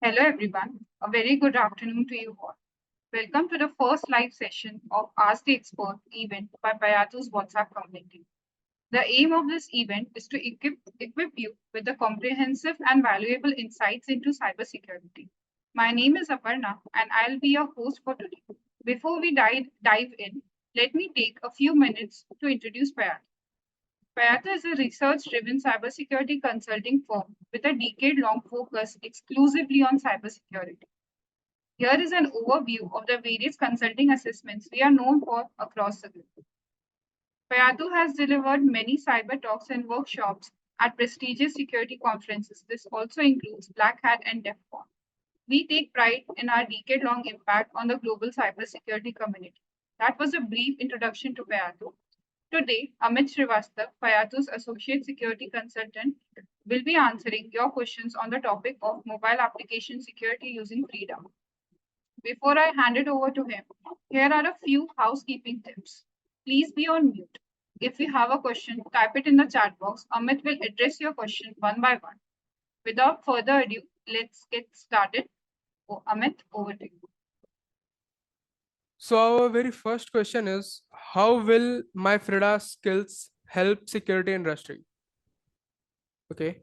Hello everyone, a very good afternoon to you all. Welcome to the first live session of Ask the Expert event by Payatu's WhatsApp community. The aim of this event is to equip you with the comprehensive and valuable insights into cybersecurity. My name is Aparna and I'll be your host for today. Before we dive in, let me take a few minutes to introduce Payatu. Payatu is a research-driven cybersecurity consulting firm with a decade-long focus exclusively on cybersecurity. Here is an overview of the various consulting assessments we are known for across the globe. Payatu has delivered many cyber talks and workshops at prestigious security conferences. This also includes Black Hat and DEF CON. We take pride in our decade-long impact on the global cybersecurity community. That was a brief introduction to Payatu. Today, Amit Shrivastav, Payatu's Associate Security Consultant, will be answering your questions on the topic of mobile application security using Frida. Before I hand it over to him, here are a few housekeeping tips. Please be on mute. If you have a question, type it in the chat box. Amit will address your question one by one. Without further ado, let's get started. Amit, over to you. So our very first question is, how will my Frida skills help security industry? Okay.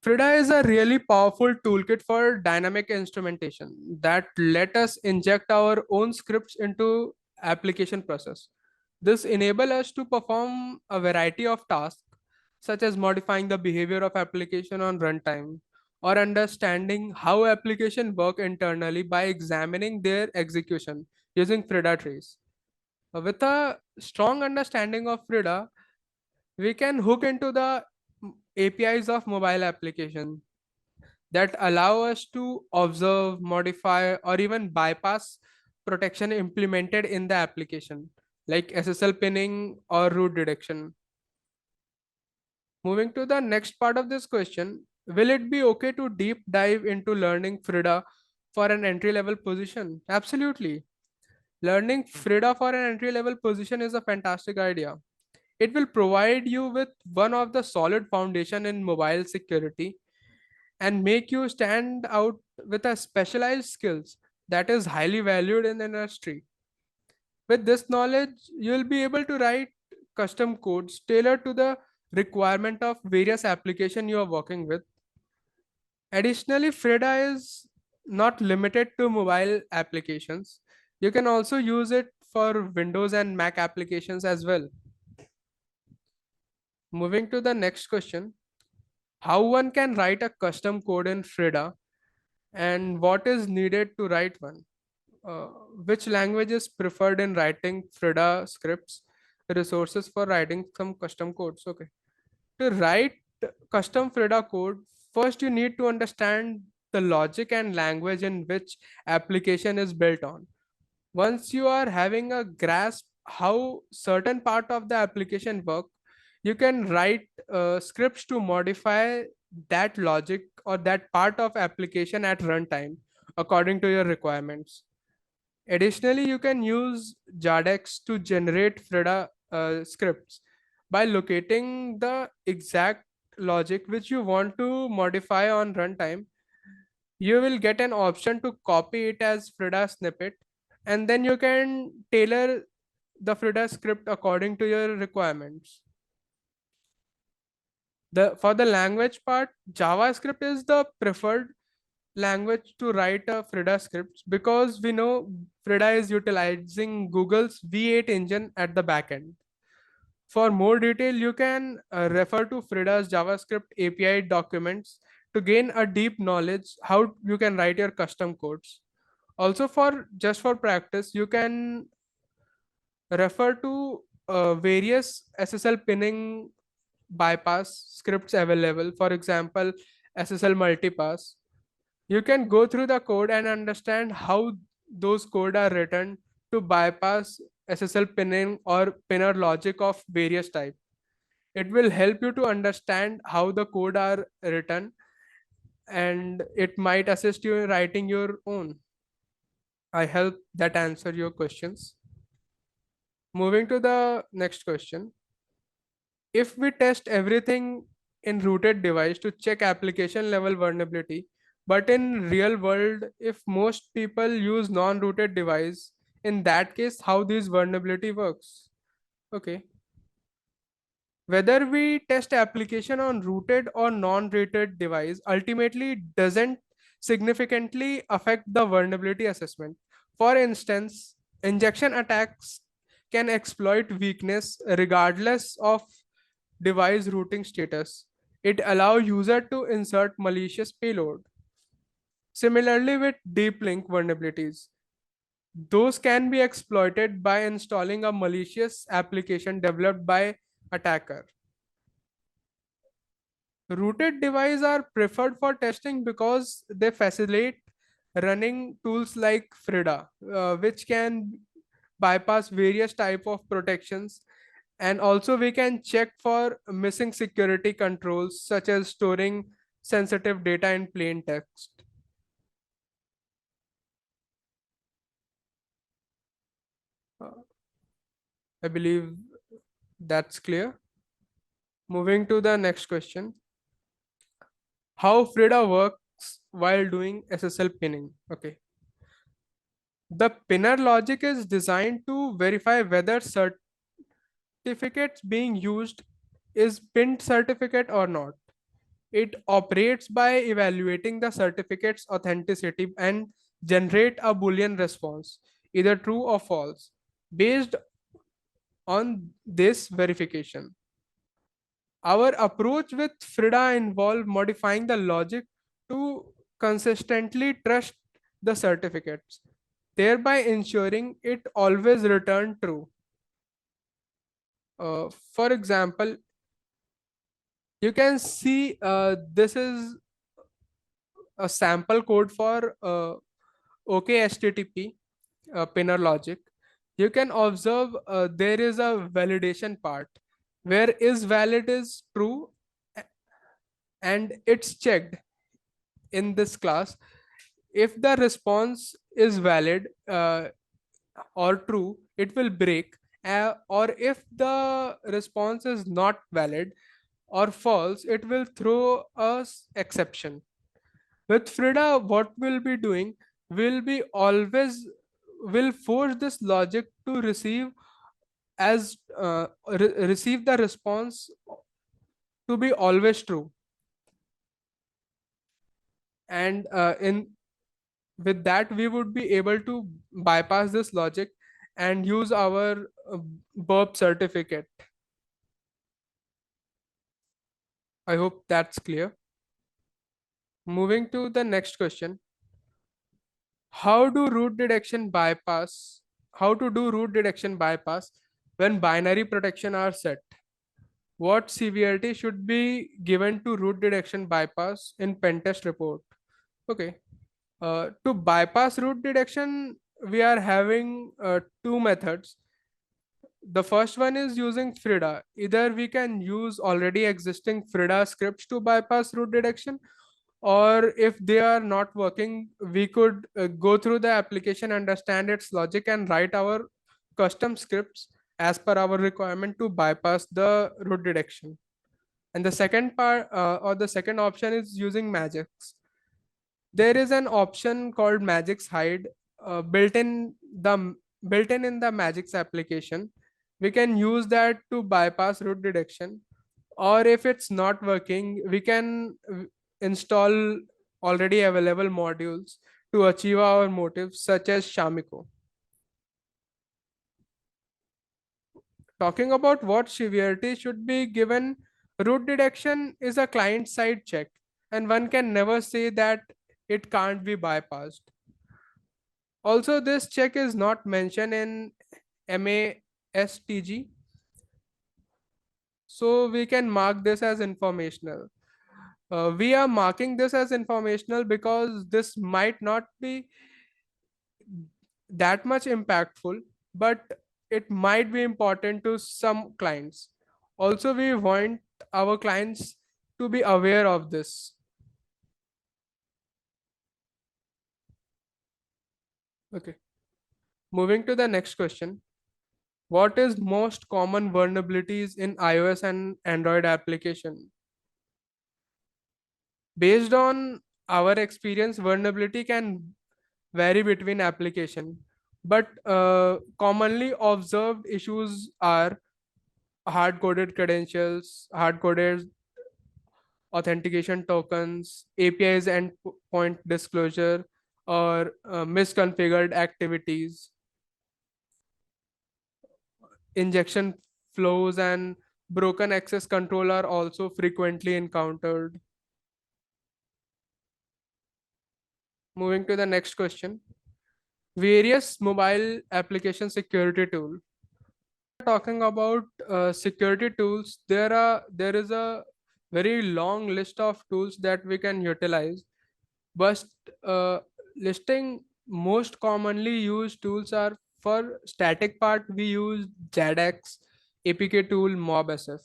Frida is a really powerful toolkit for dynamic instrumentation that let us inject our own scripts into application process. This enable us to perform a variety of tasks such as modifying the behavior of application on runtime or understanding how application work internally by examining their execution using Frida trees. With a strong understanding of Frida, we can hook into the APIs of mobile application that allow us to observe, modify, or even bypass protection implemented in the application, like SSL pinning or root detection. Moving to the next part of this question, will it be okay to deep dive into learning Frida for an entry level position? Absolutely. Learning Frida for an entry level position is a fantastic idea. It will provide you with one of the solid foundation in mobile security and make you stand out with a specialized skills that is highly valued in the industry. With this knowledge, you will be able to write custom codes tailored to the requirement of various application you are working with. Additionally, Frida is not limited to mobile applications. You can also use it for Windows and Mac applications as well. Moving to the next question, how one can write a custom code in Frida and what is needed to write one? uh, which language is preferred in writing Frida scripts, resources for writing some custom codes. Okay. To write custom Frida code, first you need to understand the logic and language in which application is built on. Once you are having a grasp how certain part of the application work, you can write scripts to modify that logic or that part of application at runtime according to your requirements. Additionally, you can use Jardex to generate Frida scripts by locating the exact logic which you want to modify on runtime. You will get an option to copy it as Frida snippet, and then you can tailor the Frida script according to your requirements. For the language part, JavaScript is the preferred language to write a Frida scripts because we know Frida is utilizing Google's V8 engine at the backend. For more detail, you can refer to Frida's JavaScript API documents to gain a deep knowledge how you can write your custom codes. Also, for just for practice, you can refer to various SSL pinning bypass scripts available. For example, SSL multipass. You can go through the code and understand how those code are written to bypass SSL pinning or pinner logic of various type. It will help you to understand how the code are written, and it might assist you in writing your own. I hope that answer your questions. Moving to the next question. If we test everything in rooted device to check application level vulnerability, But in real world, if most people use non-rooted device, in that case, how this vulnerability works? Okay. Whether we test application on rooted or non-rooted device ultimately doesn't significantly affect the vulnerability assessment. For instance, injection attacks can exploit weakness regardless of device routing status. It allows user to insert malicious payload. Similarly, with deep link vulnerabilities, those can be exploited by installing a malicious application developed by attacker. Rooted devices are preferred for testing because they facilitate running tools like Frida, which can bypass various type of protections, and also we can check for missing security controls such as storing sensitive data in plain text. Uh, I believe that's clear. Moving to the next question: how Frida works while doing SSL pinning. Okay, the pinner logic is designed to verify whether certificates being used is pinned certificate or not. It operates by evaluating the certificate's authenticity and generate a boolean response, either true or false, based on this verification. Our approach with Frida involved modifying the logic to consistently trust the certificates, thereby ensuring it always returned true. For example, you can see this is a sample code for OK HTTP pinner logic. You can observe there is a validation part where is valid is true, and it's checked in this class. If the response is valid or true, it will break, or if the response is not valid or false, it will throw us exception. With Frida, what we'll be doing, will be always will force this logic to receive the response to be always true, and in with that we would be able to bypass this logic and use our burp certificate. I hope that's clear. Moving to the next question: how do root detection bypass how to do root detection bypass when binary protection are set? What severity should be given to root detection bypass in pentest report? Okay. To bypass root detection, we are having two methods. The first one is using Frida. Either we can use already existing Frida scripts to bypass root detection, or if they are not working, we could go through the application, understand its logic, and write our custom scripts as per our requirement to bypass the root detection. And the second part, or the second option, is using magics. There is an option called Magic's Hide, built in the Magic's application. We can use that to bypass root detection, or if it's not working, we can install already available modules to achieve our motives, such as Shamiko. Talking about what severity should be given, root detection is a client side check, and one can never say that it can't be bypassed. Also, this check is not mentioned in MASTG, so we can mark this as informational. We are marking this as informational because this might not be that much impactful, but it might be important to some clients. Also, we want our clients to be aware of this. Okay. Moving to the next question. What is most common vulnerabilities in iOS and Android application? Based on our experience, vulnerability can vary between application, but commonly observed issues are hard-coded credentials, hard-coded authentication tokens, APIs and point disclosure, or misconfigured activities, injection flows, and broken access control are also frequently encountered. Moving to the next question. Various mobile application security tool. Talking about security tools, there is a very long list of tools that we can utilize, but uh, listing most commonly used tools are: for static part we use JADX, APK tool, MobSF,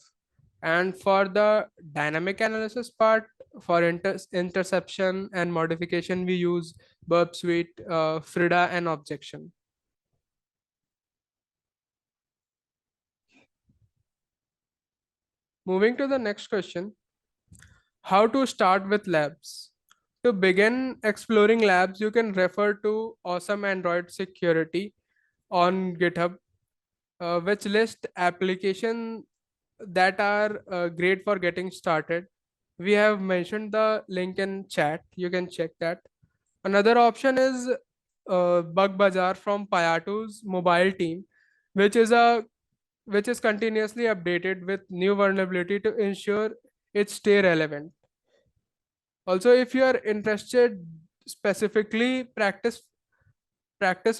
and for the dynamic analysis part, for interception and modification we use Burp Suite, Frida, and Objection. Moving to the next question. How to start with labs? To begin exploring labs, you can refer to Awesome Android Security on GitHub, which list application that are great for getting started. We have mentioned the link in chat. You can check that. Another option is Bug Bazar from Payatu's mobile team, which is a which is continuously updated with new vulnerability to ensure it stay relevant. Also, if you are interested specifically practice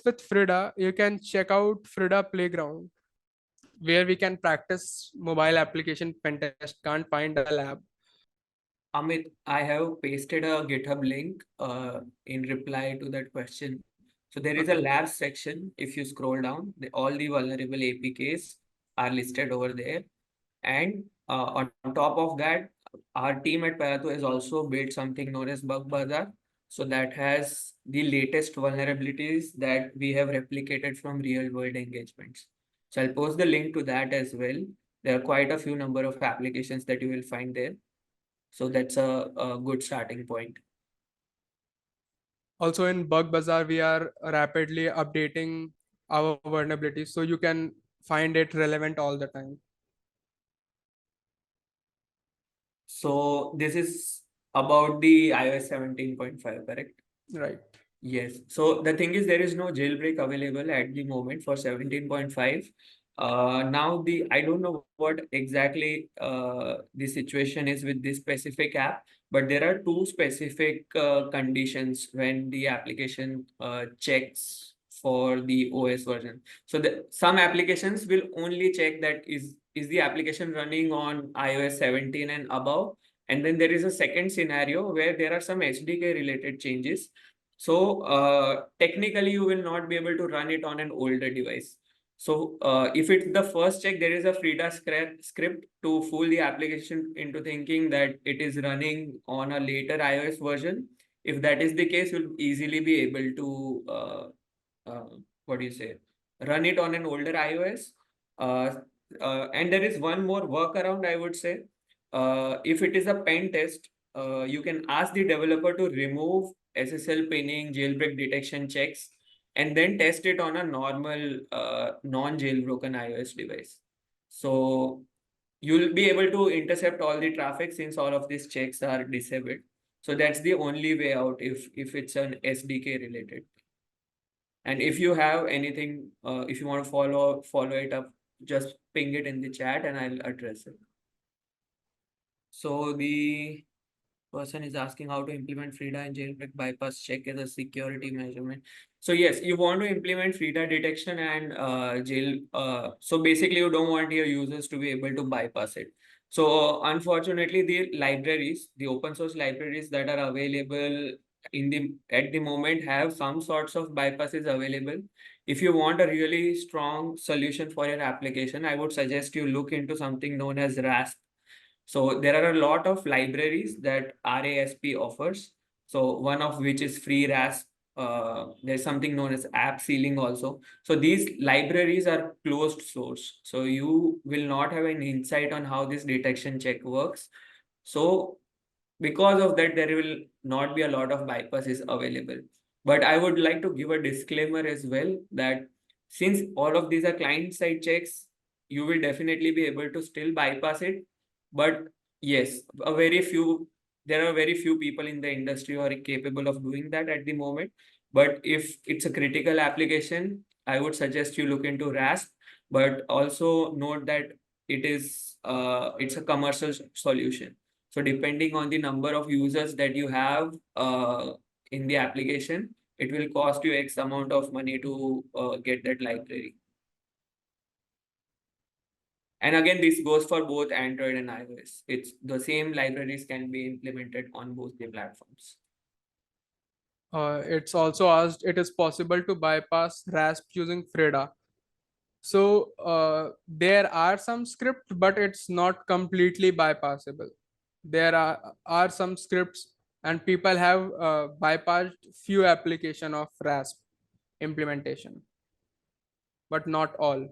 with Frida, you can check out Frida Playground, where we can practice mobile application pen test. Can't find a lab. Amit, I have pasted a GitHub link in reply to that question. So there is a Okay. labs section. If you scroll down, all the vulnerable APKs are listed over there. And on top of that, our team at Payatu has also built something known as Bug Bazar. So that has the latest vulnerabilities that we have replicated from real world engagements. So I'll post the link to that as well. There are quite a few number of applications that you will find there. So that's a good starting point. Also in Bug Bazaar, we are rapidly updating our vulnerabilities, so you can find it relevant all the time. So this is about the iOS 17.5, correct? Right. Yes. So the thing is, there is no jailbreak available at the moment for 17.5. Now I don't know what exactly the situation is with this specific app, but there are two specific conditions when the application checks for the OS version. So some applications will only check that is the application running on iOS 17 and above. And then there is a second scenario where there are some SDK related changes. So technically, you will not be able to run it on an older device. So if it's the first check, there is a Frida script to fool the application into thinking that it is running on a later iOS version. If that is the case, you'll easily be able to what do you say, run it on an older iOS. Uh, and there is one more workaround, I would say. If it is a pen test, you can ask the developer to remove SSL pinning, jailbreak detection checks, and then test it on a normal non-jailbroken iOS device. So you'll be able to intercept all the traffic since all of these checks are disabled. So that's the only way out if it's an SDK related. And if you have anything, if you want to follow it up, just ping it in the chat and I'll address it. So the person is asking how to implement Frida and jailbreak bypass check as a security measurement. So yes, you want to implement Frida detection and jail. So basically, you don't want your users to be able to bypass it. So unfortunately, the open source libraries that are available at the moment have some sorts of bypasses available. If you want a really strong solution for your application, I would suggest you look into something known as Rasp. So there are a lot of libraries that RASP offers. So one of which is free Rasp. There's something known as app sealing also. So these libraries are closed source. So you will not have an insight on how this detection check works. So because of that, there will not be a lot of bypasses available. But I would like to give a disclaimer as well that since all of these are client side checks, you will definitely be able to still bypass it. But yes, there are very few people in the industry who are capable of doing that at the moment. But if it's a critical application, I would suggest you look into Rasp, but also note that it's a commercial solution. So depending on the number of users that you have in the application, it will cost you X amount of money to get that library. And again, this goes for both Android and iOS. It's the same libraries can be implemented on both the platforms. It's also asked, it is possible to bypass Rasp using Frida. So there are some scripts, but it's not completely bypassable. There are some scripts, and people have bypassed few application of Rasp implementation, but not all.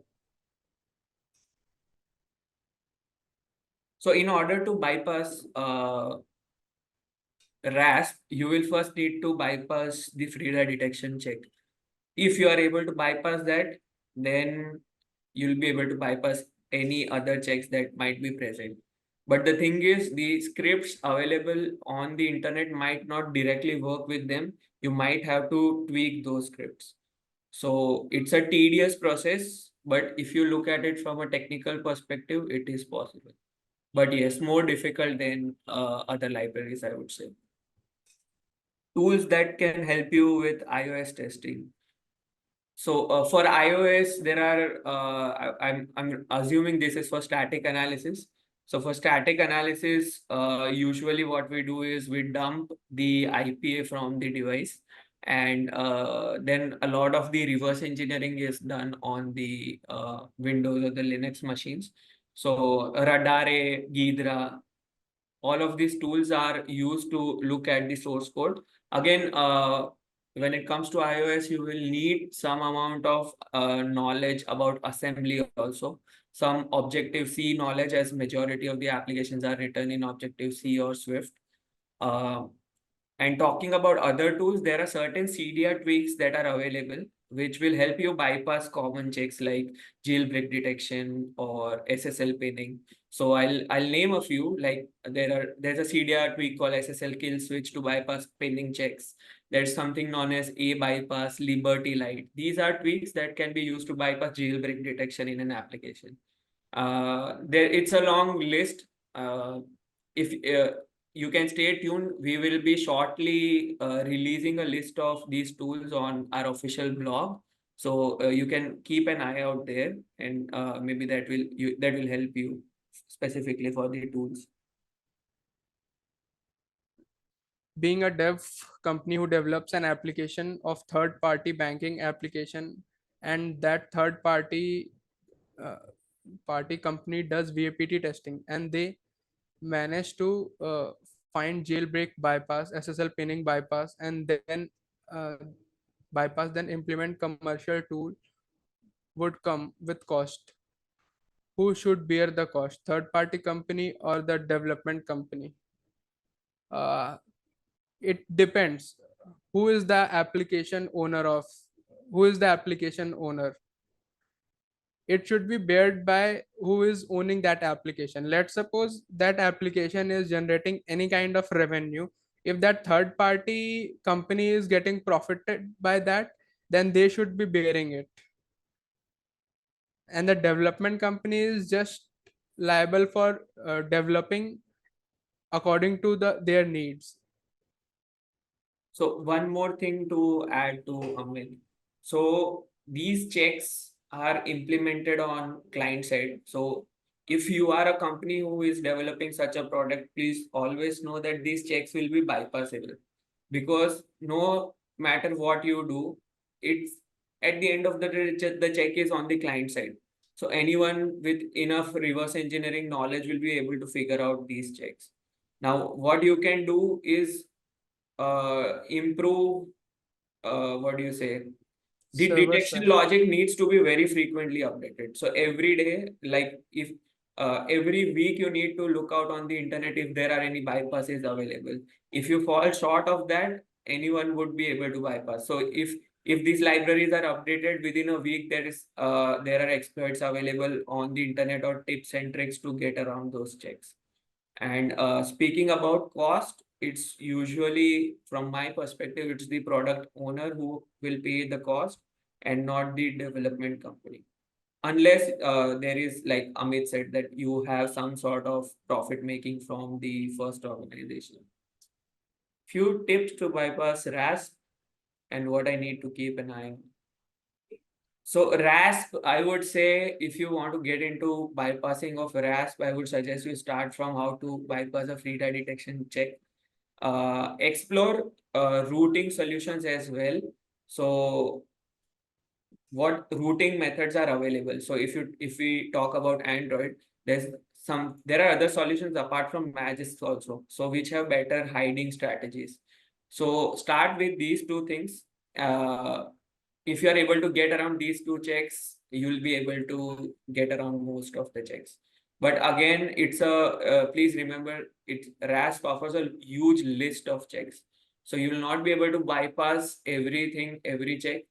So in order to bypass Rasp, you will first need to bypass the Frida detection check. If you are able to bypass that, then you'll be able to bypass any other checks that might be present. But the thing is, the scripts available on the internet might not directly work with them. You might have to tweak those scripts. So it's a tedious process, but if you look at it from a technical perspective, it is possible. But yes, more difficult than other libraries, I would say. Tools that can help you with iOS testing. So for iOS, there are I'm assuming this is for static analysis. So for static analysis, usually what we do is we dump the IPA from the device, and then a lot of the reverse engineering is done on the Windows or the Linux machines. So Radare, Ghidra, all of these tools are used to look at the source code. Again, when it comes to iOS, you will need some amount of knowledge about assembly also. Some Objective-C knowledge, as majority of the applications are written in Objective-C or Swift. Uh, and talking about other tools, there are certain CDR tweaks that are available, which will help you bypass common checks like jailbreak detection or SSL pinning. So I'll name a few. Like there's a CDR tweak called SSL kill switch to bypass pinning checks. There's something known as A bypass, Liberty Light. These are tweaks that can be used to bypass jailbreak detection in an application. It's a long list. If you can stay tuned, we will be shortly releasing a list of these tools on our official blog. So you can keep an eye out there, and maybe that will help you specifically for the tools. Being a dev company who develops an application of third party banking application, and that third uh, party company does VAPT testing, and they manage to find jailbreak bypass, SSL pinning bypass, and then uh, bypass, then implement commercial tool, would come with cost. Who should bear the cost, third party company or the development company? uh, it depends. Who is the application owner of who is the application owner? It should be bared by who is owning that application. Let's suppose that application is generating any kind of revenue. If that third party company is getting profited by that, then they should be bearing it, and the development company is just liable for developing according to their needs. So one more thing to add to Amit. So these checks are implemented on client side. So if you are a company who is developing such a product, please always know that these checks will be bypassable, because no matter what you do, it's at the end of the day, the check is on the client side. So anyone with enough reverse engineering knowledge will be able to figure out these checks. Now, what you can do is improve, what do you say? The Server detection side. logic needs to be very frequently updated. So every day, like every week you need to look out on the internet if there are any bypasses available. If you fall short of that, anyone would be able to bypass. So if these libraries are updated within a week, there are exploits available on the internet or tips and tricks to get around those checks. And speaking about cost, it's usually, from my perspective, it's the product owner who will pay the cost and not the development company. Unless there is, like Amit said, that you have some sort of profit making from the first organization. Few tips to bypass Rasp and what I need to keep an eye on. So Rasp, I would say, if you want to get into bypassing of Rasp, I would suggest you start from how to bypass a Frida detection check. Explore routing solutions as well. So what routing methods are available? So if we talk about Android, there are other solutions apart from Magis also, so which have better hiding strategies. So start with these two things. If you are able to get around these two checks, you'll be able to get around most of the checks. But again, please remember, Rasp offers a huge list of checks. So you will not be able to bypass everything, every check.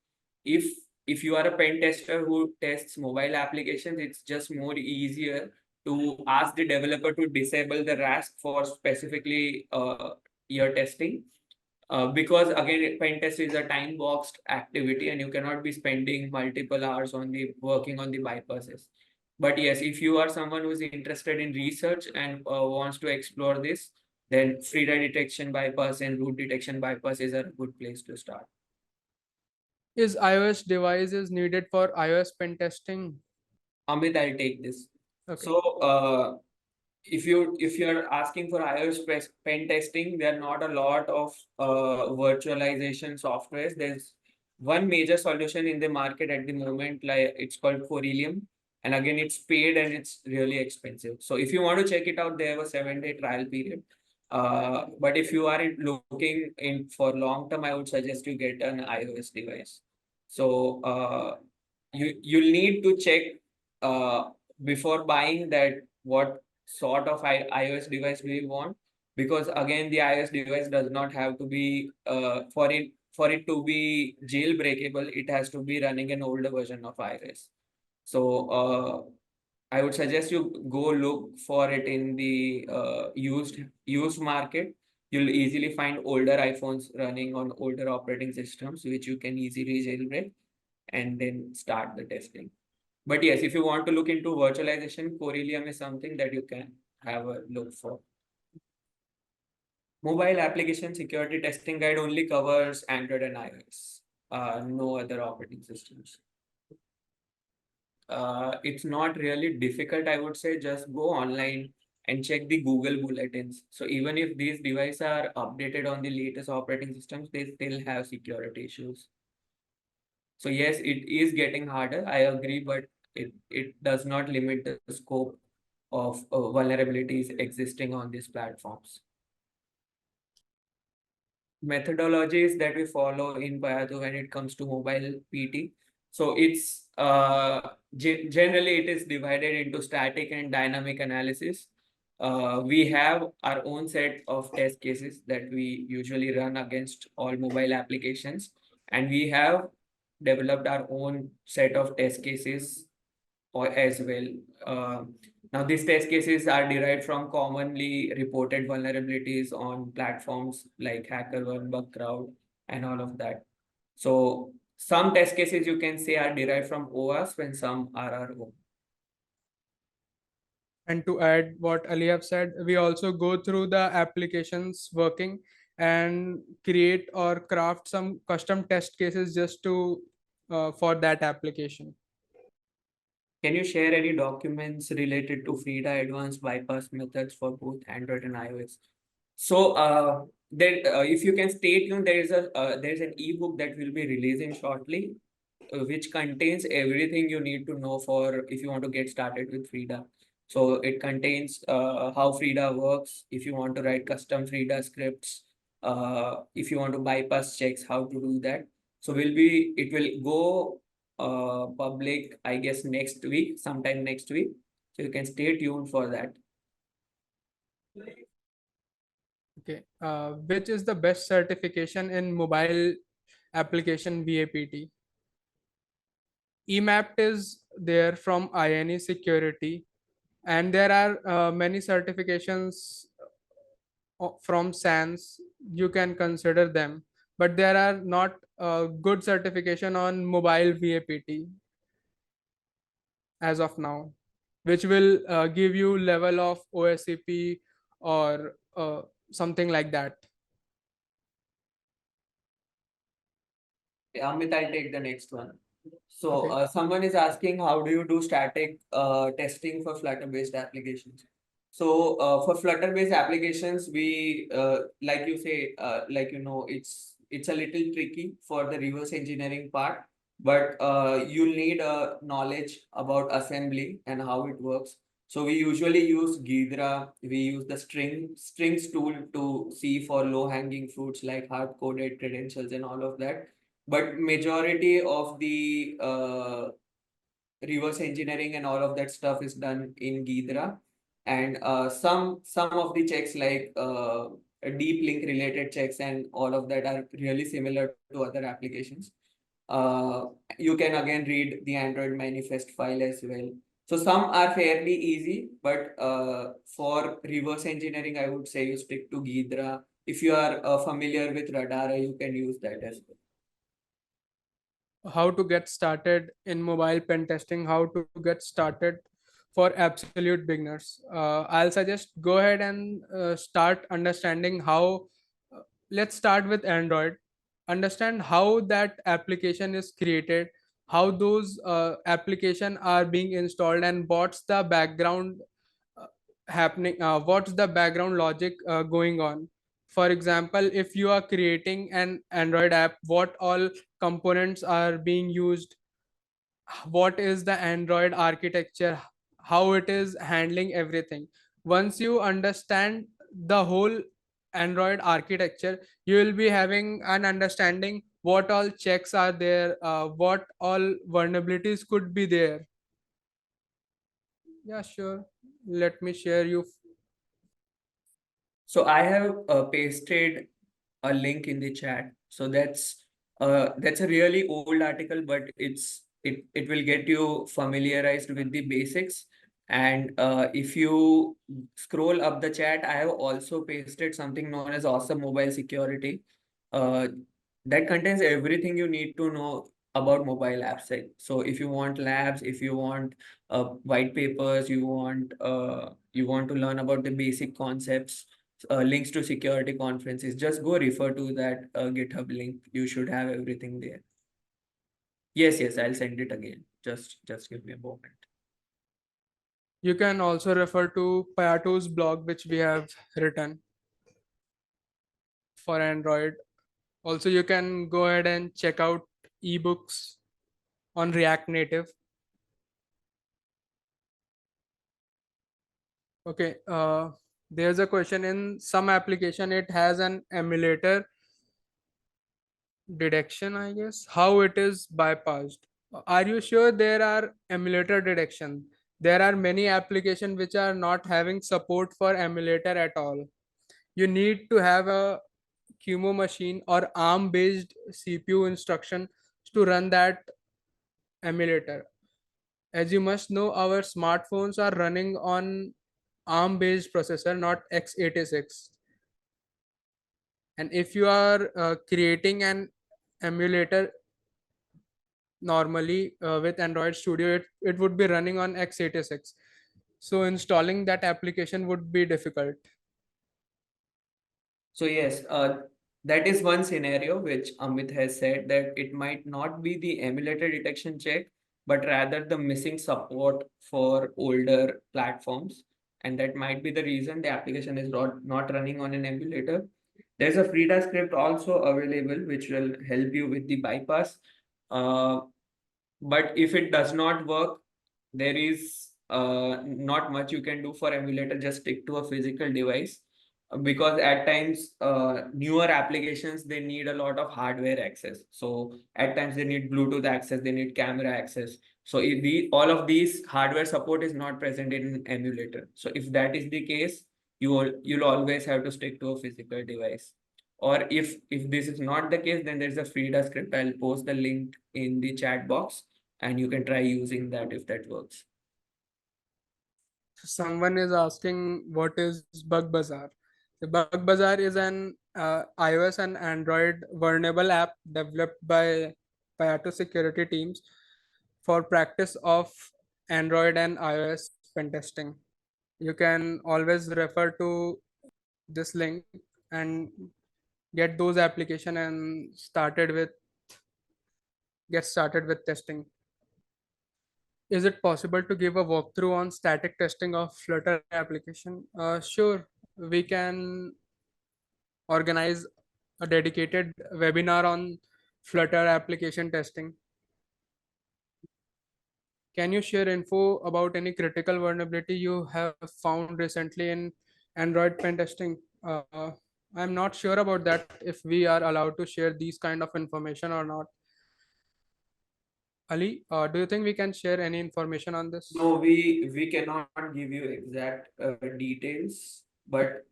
If you are a pen tester who tests mobile applications, it's just more easier to ask the developer to disable the Rasp for specifically your testing. Because again, pen test is a time boxed activity and you cannot be spending multiple hours on the working on the bypasses. But yes, if you are someone who is interested in research and wants to explore this, then Frida detection bypass and root detection bypass is a good place to start. Is iOS devices needed for iOS pen testing? Amit, I'll take this. Okay. So if you're asking for iOS pen testing, there are not a lot of virtualization softwares. There's one major solution in the market at the moment, like it's called Corellium, and again it's paid and it's really expensive. So if you want to check it out, they have a 7-day trial period. But if you are looking in for long term, I would suggest you get an iOS device. So you'll need to check uh, before buying that what sort of iOS device do you want, because again the iOS device does not have to be for it to be jailbreakable, it has to be running an older version of iOS. So I would suggest you go look for it in the used market. You'll easily find older iPhones running on older operating systems, which you can easily jailbreak and then start the testing. But yes, if you want to look into virtualization, Corellium is something that you can have a look for. Mobile application security testing guide only covers Android and iOS, no other operating systems. It's not really difficult, I would say. Just go online and check the Google bulletins. So even if these devices are updated on the latest operating systems, they still have security issues. So yes, it is getting harder, I agree, but it does not limit the scope of vulnerabilities existing on these platforms. Methodologies that we follow in Payatu when it comes to mobile PT. So it's generally it is divided into static and dynamic analysis. We have our own set of test cases that we usually run against all mobile applications, and we have developed our own set of test cases or as well. Now, these test cases are derived from commonly reported vulnerabilities on platforms like HackerOne, BugCrowd, and all of that. So some test cases you can say are derived from OWASP and some are our own. And to add what Ali have said, we also go through the applications working and create or craft some custom test cases just to for that application. Can you share any documents related to Frida advanced bypass methods for both Android and iOS? So if you can stay tuned, there is an ebook that will be releasing shortly, which contains everything you need to know for if you want to get started with Frida. So it contains how Frida works, if you want to write custom Frida scripts, if you want to bypass checks, how to do that. So it will go public, I guess, next week, sometime next week. So you can stay tuned for that. Okay. Which is the best certification in mobile application VAPT? EMAPT is there from INE Security, and there are many certifications from SANS. You can consider them, but there are not good certification on mobile VAPT as of now, which will give you level of OSCP or something like that. Amit, I'll take the next one. So Okay. someone is asking, how do you do static testing for Flutter-based applications? So for Flutter-based applications, we like you say, it's a little tricky for the reverse engineering part, but you'll need knowledge about assembly and how it works. So we usually use Ghidra. We use the strings tool to see for low-hanging fruits like hard-coded credentials and all of that. But majority of the reverse engineering and all of that stuff is done in Ghidra, and some of the checks like deep link related checks and all of that are really similar to other applications. Uh, you can again read the Android manifest file as well. So some are fairly easy, but for reverse engineering, I would say you stick to Ghidra. If you are familiar with Radara, you can use that as well. How to get started in mobile pen testing, how to get started for absolute beginners. I'll suggest go ahead and start understanding how. Let's start with Android. Understand how that application is created, how those application are being installed, and what's the background uh, happening, what's the background logic going on. For example, if you are creating an Android app, what all components are being used, what is the Android architecture, how it is handling everything. Once you understand the whole Android architecture, you will be having an understanding what all checks are there, what all vulnerabilities could be there. Yeah, sure. Let me share you. So I have pasted a link in the chat. So that's a really old article, but it will get you familiarized with the basics. And if you scroll up the chat, I have also pasted something known as Awesome Mobile Security. Uh, that contains everything you need to know about mobile apps. Right? So if you want labs, if you want white papers, you want to learn about the basic concepts, links to security conferences, just go refer to that GitHub link. You should have everything there. Yes, I'll send it again. Just give me a moment. You can also refer to Payatu's blog, which we have written for Android. Also, you can go ahead and check out ebooks on React Native. Okay, there's a question in some application, it has an emulator detection, I guess. How it is bypassed? Are you sure there are emulator detection? There are many applications which are not having support for emulator at all. You need to have a QMO machine or ARM based CPU instruction to run that emulator. As you must know, our smartphones are running on ARM based processor, not x86. And if you are creating an emulator normally with Android Studio, it would be running on x86. So installing that application would be difficult. So yes, that is one scenario which Amit has said, that it might not be the emulator detection check, but rather the missing support for older platforms. And that might be the reason the application is not running on an emulator. There's a Frida script also available, which will help you with the bypass. Uh, but if it does not work, there is not much you can do for emulator. Just stick to a physical device. because at times newer applications, they need a lot of hardware access. So at times they need Bluetooth access, they need camera access. So if all of these hardware support is not present in emulator. So if that is the case, you'll always have to stick to a physical device. Or if this is not the case, then there's a Frida script. I'll post the link in the chat box and you can try using that if that works. Someone is asking what is Bug Bazar. The Bug Bazar is an iOS and Android vulnerable app developed by Payatu security teams for practice of Android and iOS pen testing. You can always refer to this link and get those application and get started with testing. Is it possible to give a walkthrough on static testing of Flutter application? Sure, we can organize a dedicated webinar on Flutter application testing. Can you share info about any critical vulnerability you have found recently in Android pen testing? I'm not sure about that if we are allowed to share these kind of information or not. Ali, do you think we can share any information on this? No, we cannot give you exact details, but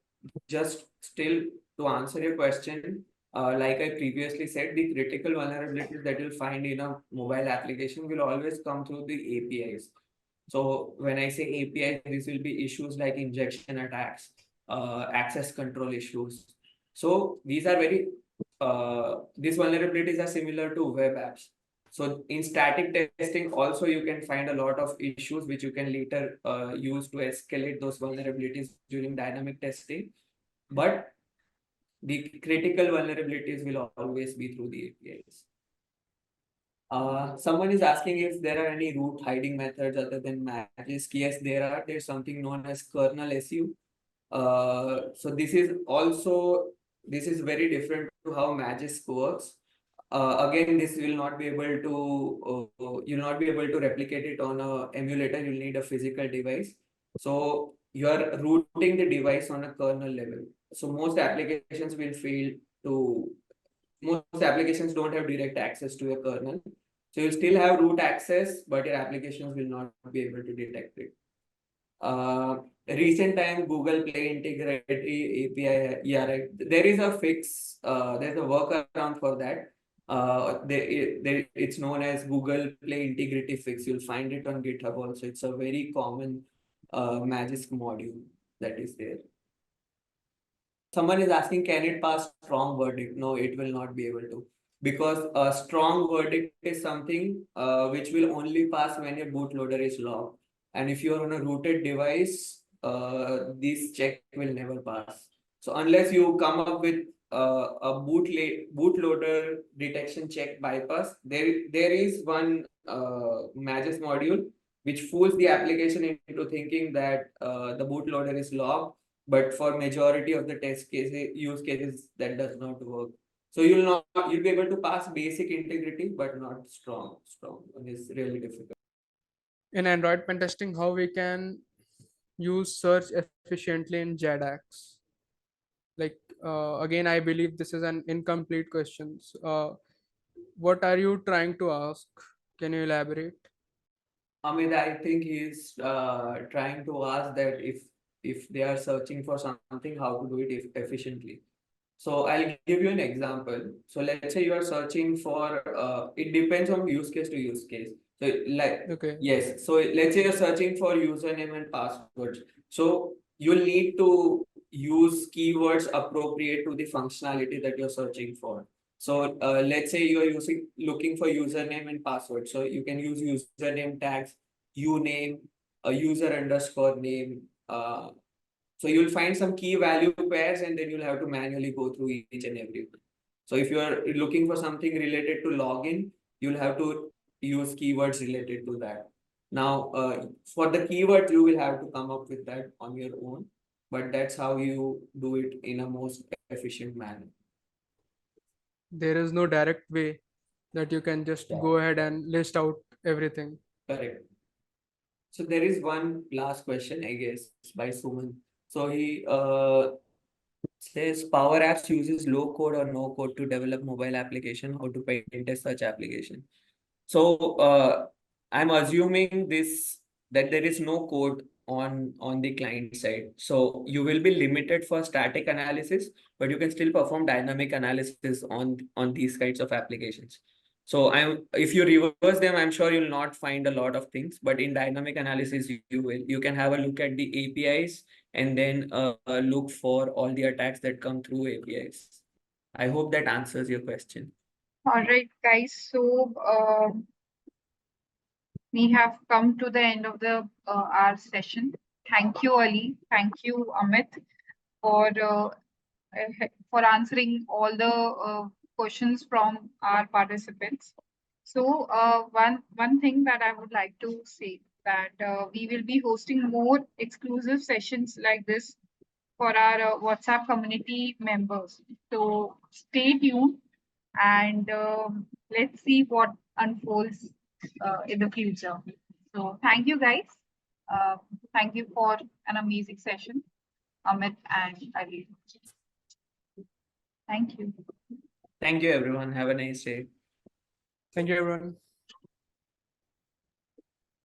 just still to answer your question, like I previously said, the critical vulnerabilities that you'll find in a mobile application will always come through the APIs. So when I say APIs, these will be issues like injection attacks, access control issues. So these vulnerabilities are similar to web apps. So in static testing, also you can find a lot of issues which you can later use to escalate those vulnerabilities during dynamic testing. But the critical vulnerabilities will always be through the APIs. Someone is asking if there are any root hiding methods other than Magisk. Yes, there are. There's something known as kernel SU. So this is very different to how Magisk works. Again, this will not be able to you'll not be able to replicate it on a emulator. You'll need a physical device. So you are rooting the device on a kernel level. So most applications don't have direct access to a kernel. So you still have root access, but your applications will not be able to detect it. Recent time Google Play Integrity API, yeah, right. There is a fix, there's a workaround for that. It's known as Google Play Integrity Fix. You'll find it on GitHub also. It's a very common Magisk module that is there. Someone is asking, can it pass strong verdict? No, it will not be able to. Because a strong verdict is something which will only pass when your bootloader is locked. And if you are on a rooted device, this check will never pass. So unless you come up with a bootloader detection check bypass, there is one Magis module which fools the application into thinking that the bootloader is locked, but for majority of the use cases that does not work. So you'll be able to pass basic integrity, but not strong. Strong is really difficult. In Android pen testing, how we can use search efficiently in JADAX? Like again, I believe this is an incomplete question. What are you trying to ask? Can you elaborate? Amit, I think he's trying to ask that if they are searching for something, how to do it efficiently. So I'll give you an example. So let's say you are searching for it depends on use case to use case. So Okay. yes. So let's say you're searching for username and passwords. So you'll need to use keywords appropriate to the functionality that you're searching for. So let's say you're looking for username and password. So you can use username tags, uname, a user underscore name. So you'll find some key value pairs and then you'll have to manually go through each and every one. So if you are looking for something related to login, you'll have to use keywords related to that. Now, for the keyword, you will have to come up with that on your own, but that's how you do it in a most efficient manner. There is no direct way that you can just go ahead and list out everything. Correct. So there is one last question, I guess, by Suman. So says Power Apps uses low code or no code to develop mobile application. How to pen test such application? So I'm assuming this that there is no code on the client side. So you will be limited for static analysis, but you can still perform dynamic analysis on these kinds of applications. So if you reverse them, I'm sure you'll not find a lot of things, but in dynamic analysis, you will. You can have a look at the APIs and then look for all the attacks that come through APIs. I hope that answers your question. All right, guys. So we have come to the end of the our session. Thank you, Ali. Thank you, Amit, for for answering all the questions from our participants. So one thing that I would like to say that we will be hosting more exclusive sessions like this for our WhatsApp community members. So stay tuned and let's see what unfolds in the future. So thank you guys. Uh, Thank you for an amazing session, Amit and Ali. Thank you. Thank you, everyone. Have a nice day. Thank you, everyone.